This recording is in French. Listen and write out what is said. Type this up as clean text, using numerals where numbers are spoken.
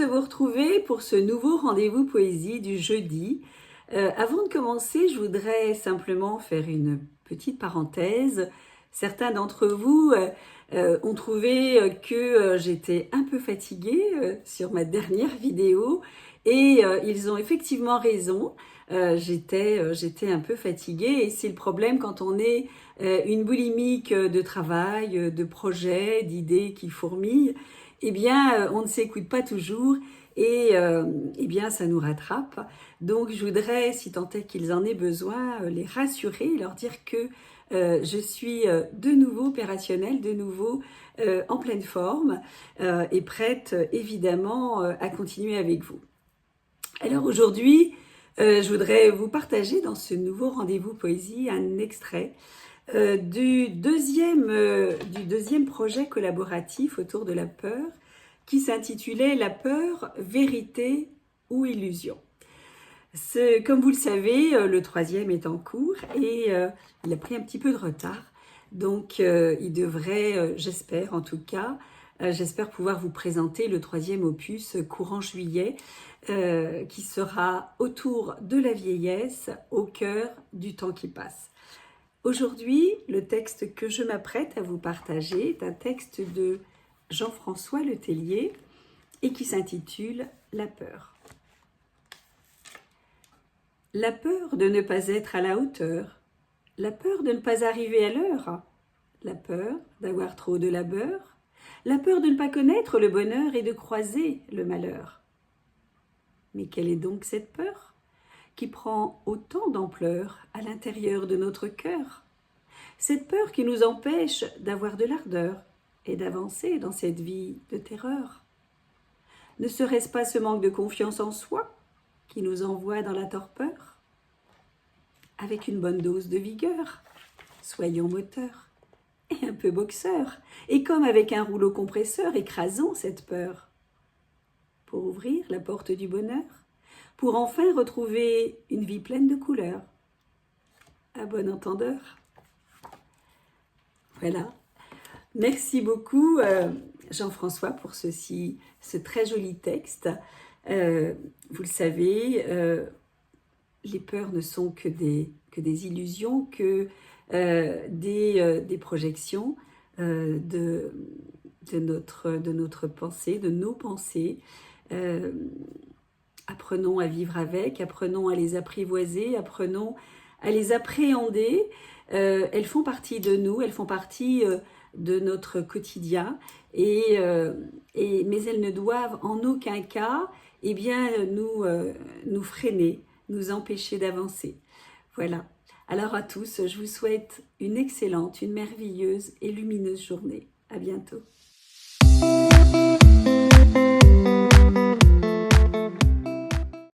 de vous retrouver pour ce nouveau rendez-vous poésie du jeudi. Avant de commencer, je voudrais simplement faire une petite parenthèse. Certains d'entre vous ont trouvé que j'étais un peu fatiguée sur ma dernière vidéo et ils ont effectivement raison. J'étais un peu fatiguée et c'est le problème quand on est une boulimique de travail, de projets, d'idées qui fourmillent. Eh bien, on ne s'écoute pas toujours et eh bien, ça nous rattrape. Donc, je voudrais, si tant est qu'ils en aient besoin, les rassurer, leur dire que je suis de nouveau opérationnelle, de nouveau en pleine forme et prête évidemment à continuer avec vous. Alors aujourd'hui, je voudrais vous partager dans ce nouveau rendez-vous poésie un extrait du deuxième projet collaboratif autour de la peur qui s'intitulait « La peur, vérité ou illusion ». Comme vous le savez, le troisième est en cours et il a pris un petit peu de retard. Donc il devrait, j'espère en tout cas, j'espère pouvoir vous présenter le troisième opus courant juillet qui sera autour de la vieillesse au cœur du temps qui passe. Aujourd'hui, le texte que je m'apprête à vous partager est un texte de Jean-François Letellier et qui s'intitule « La peur ». La peur de ne pas être à la hauteur, la peur de ne pas arriver à l'heure, la peur d'avoir trop de labeur, la peur de ne pas connaître le bonheur et de croiser le malheur. Mais quelle est donc cette peur qui prend autant d'ampleur à l'intérieur de notre cœur? Cette peur qui nous empêche d'avoir de l'ardeur et d'avancer dans cette vie de terreur. Ne serait-ce pas ce manque de confiance en soi qui nous envoie dans la torpeur? Avec une bonne dose de vigueur, soyons moteurs et un peu boxeurs, et comme avec un rouleau compresseur, écrasons cette peur. Pour ouvrir la porte du bonheur, pour enfin retrouver une vie pleine de couleurs. À bon entendeur. Voilà. Merci beaucoup Jean-François pour ce très joli texte. Vous le savez, les peurs ne sont que des illusions, que des projections de notre pensée, de nos pensées. Apprenons à vivre avec, apprenons à les apprivoiser, apprenons à les appréhender. Elles font partie de nous, elles font partie de notre quotidien, mais elles ne doivent en aucun cas nous freiner, nous empêcher d'avancer. Voilà. Alors à tous, je vous souhaite une excellente, une merveilleuse et lumineuse journée. À bientôt.